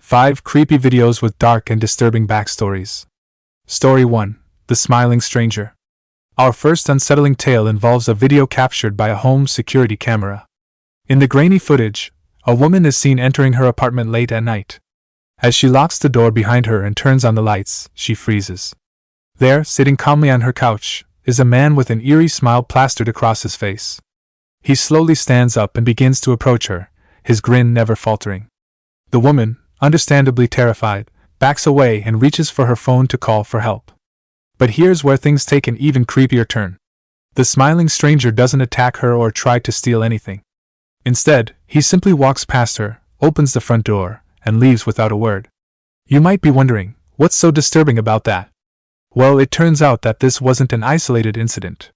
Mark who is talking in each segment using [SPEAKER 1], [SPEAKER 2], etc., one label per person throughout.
[SPEAKER 1] 5 creepy videos with dark and disturbing backstories. Story 1. The Smiling Stranger. Our first unsettling tale involves a video captured by a home security camera. In the grainy footage, a woman is seen entering her apartment late at night. As she locks the door behind her and turns on the lights, she freezes. There, sitting calmly on her couch, is a man with an eerie smile plastered across his face. He slowly stands up and begins to approach her, his grin never faltering. The woman, understandably terrified, backs away and reaches for her phone to call for help. But here's where things take an even creepier turn. The smiling stranger doesn't attack her or try to steal anything. Instead, he simply walks past her, opens the front door, and leaves without a word. You might be wondering, what's so disturbing about that? Well, it turns out that this wasn't an isolated incident.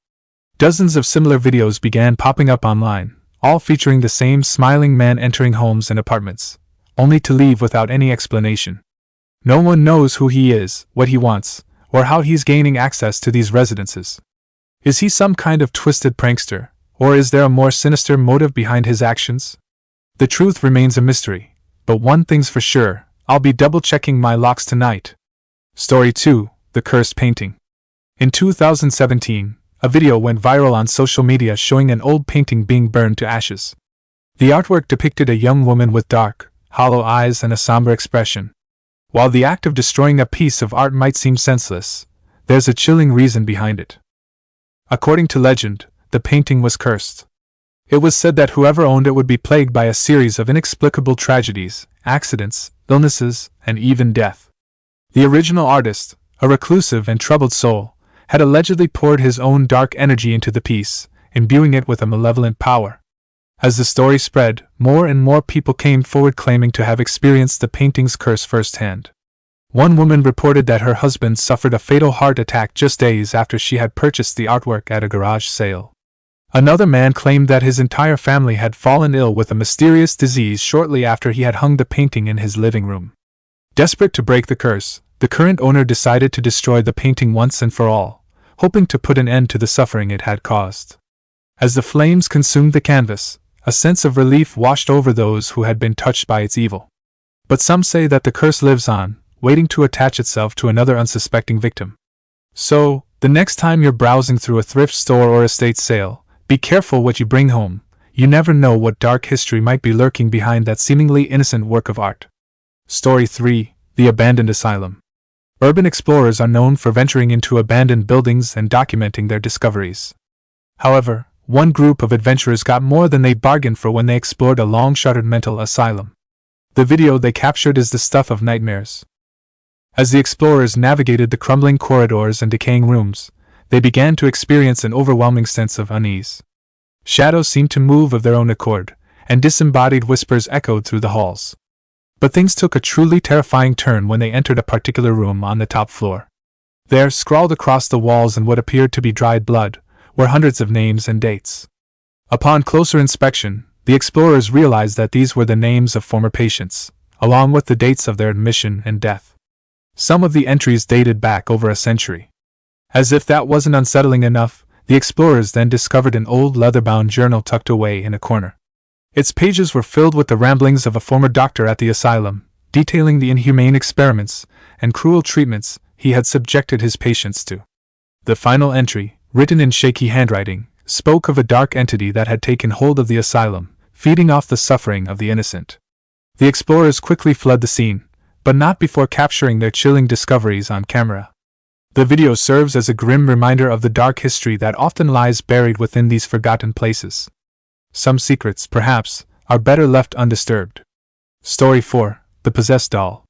[SPEAKER 1] Dozens of similar videos began popping up online, all featuring the same smiling man entering homes and apartments, only to leave without any explanation. No one knows who he is, what he wants, or how he's gaining access to these residences. Is he some kind of twisted prankster, or is there a more sinister motive behind his actions? The truth remains a mystery, but one thing's for sure, I'll be double-checking my locks tonight. Story 2. The Cursed Painting. In 2017, a video went viral on social media showing an old painting being burned to ashes. The artwork depicted a young woman with dark, hollow eyes and a somber expression. While the act of destroying a piece of art might seem senseless, there's a chilling reason behind it. According to legend, the painting was cursed. It was said that whoever owned it would be plagued by a series of inexplicable tragedies, accidents, illnesses, and even death. The original artist, a reclusive and troubled soul, had allegedly poured his own dark energy into the piece, imbuing it with a malevolent power. As the story spread, more and more people came forward claiming to have experienced the painting's curse firsthand. One woman reported that her husband suffered a fatal heart attack just days after she had purchased the artwork at a garage sale. Another man claimed that his entire family had fallen ill with a mysterious disease shortly after he had hung the painting in his living room. Desperate to break the curse, the current owner decided to destroy the painting once and for all, hoping to put an end to the suffering it had caused. As the flames consumed the canvas, a sense of relief washed over those who had been touched by its evil. But some say that the curse lives on, waiting to attach itself to another unsuspecting victim. So, the next time you're browsing through a thrift store or estate sale, be careful what you bring home. You never know what dark history might be lurking behind that seemingly innocent work of art. Story 3. The Abandoned Asylum. Urban explorers are known for venturing into abandoned buildings and documenting their discoveries. However, one group of adventurers got more than they bargained for when they explored a long-shuttered mental asylum. The video they captured is the stuff of nightmares. As the explorers navigated the crumbling corridors and decaying rooms, they began to experience an overwhelming sense of unease. Shadows seemed to move of their own accord, and disembodied whispers echoed through the halls. But things took a truly terrifying turn when they entered a particular room on the top floor. There, scrawled across the walls in what appeared to be dried blood, were hundreds of names and dates. Upon closer inspection, the explorers realized that these were the names of former patients, along with the dates of their admission and death. Some of the entries dated back over a century. As if that wasn't unsettling enough, the explorers then discovered an old leather-bound journal tucked away in a corner. Its pages were filled with the ramblings of a former doctor at the asylum, detailing the inhumane experiments and cruel treatments he had subjected his patients to. The final entry, written in shaky handwriting, spoke of a dark entity that had taken hold of the asylum, feeding off the suffering of the innocent. The explorers quickly fled the scene, but not before capturing their chilling discoveries on camera. The video serves as a grim reminder of the dark history that often lies buried within these forgotten places. Some secrets, perhaps, are better left undisturbed. Story 4. The Possessed Doll.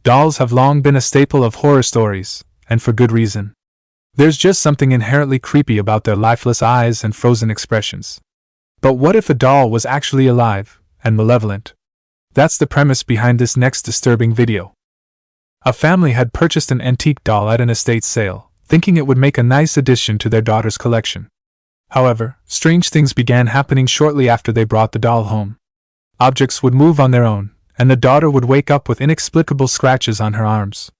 [SPEAKER 1] Dolls have long been a staple of horror stories, and for good reason. There's just something inherently creepy about their lifeless eyes and frozen expressions. But what if a doll was actually alive and malevolent? That's the premise behind this next disturbing video. A family had purchased an antique doll at an estate sale, thinking it would make a nice addition to their daughter's collection. However, strange things began happening shortly after they brought the doll home. Objects would move on their own, and the daughter would wake up with inexplicable scratches on her arms.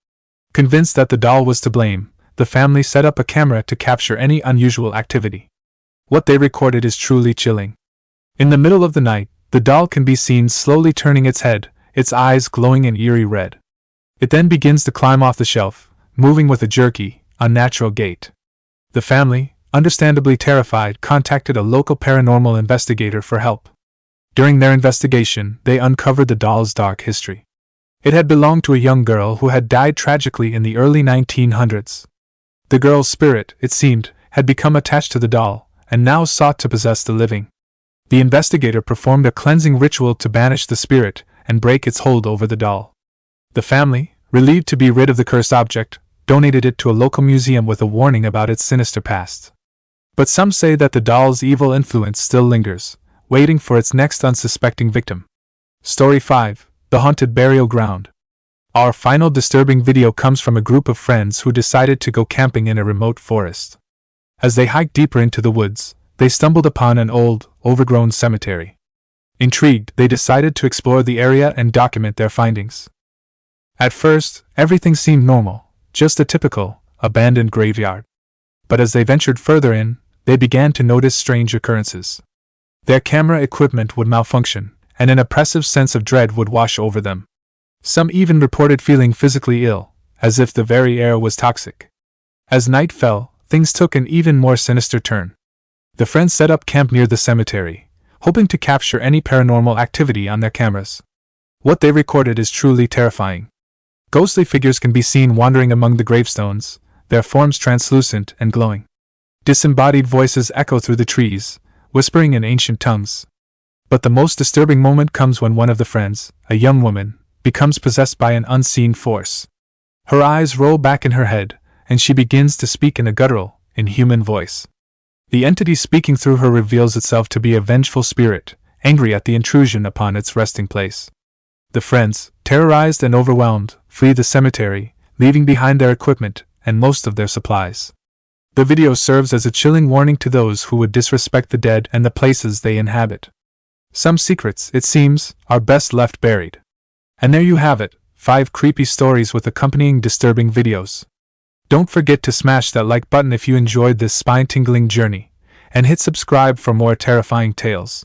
[SPEAKER 1] Convinced that the doll was to blame, the family set up a camera to capture any unusual activity. What they recorded is truly chilling. In the middle of the night, the doll can be seen slowly turning its head, its eyes glowing an eerie red. It then begins to climb off the shelf, moving with a jerky, unnatural gait. The family, understandably terrified, contacted a local paranormal investigator for help. During their investigation, they uncovered the doll's dark history. It had belonged to a young girl who had died tragically in the early 1900s. The girl's spirit, it seemed, had become attached to the doll, and now sought to possess the living. The investigator performed a cleansing ritual to banish the spirit and break its hold over the doll. The family, relieved to be rid of the cursed object, donated it to a local museum with a warning about its sinister past. But some say that the doll's evil influence still lingers, waiting for its next unsuspecting victim. Story 5: The Haunted Burial Ground. Our final disturbing video comes from a group of friends who decided to go camping in a remote forest. As they hiked deeper into the woods, they stumbled upon an old, overgrown cemetery. Intrigued, they decided to explore the area and document their findings. At first, everything seemed normal, just a typical, abandoned graveyard. But as they ventured further in, they began to notice strange occurrences. Their camera equipment would malfunction, and an oppressive sense of dread would wash over them. Some even reported feeling physically ill, as if the very air was toxic. As night fell, things took an even more sinister turn. The friends set up camp near the cemetery, hoping to capture any paranormal activity on their cameras. What they recorded is truly terrifying. Ghostly figures can be seen wandering among the gravestones, their forms translucent and glowing. Disembodied voices echo through the trees, whispering in ancient tongues. But the most disturbing moment comes when one of the friends, a young woman, becomes possessed by an unseen force. Her eyes roll back in her head, and she begins to speak in a guttural, inhuman voice. The entity speaking through her reveals itself to be a vengeful spirit, angry at the intrusion upon its resting place. The friends, terrorized and overwhelmed, flee the cemetery, leaving behind their equipment and most of their supplies. The video serves as a chilling warning to those who would disrespect the dead and the places they inhabit. Some secrets, it seems, are best left buried. And there you have it, 5 creepy stories with accompanying disturbing videos. Don't forget to smash that like button if you enjoyed this spine-tingling journey, and hit subscribe for more terrifying tales.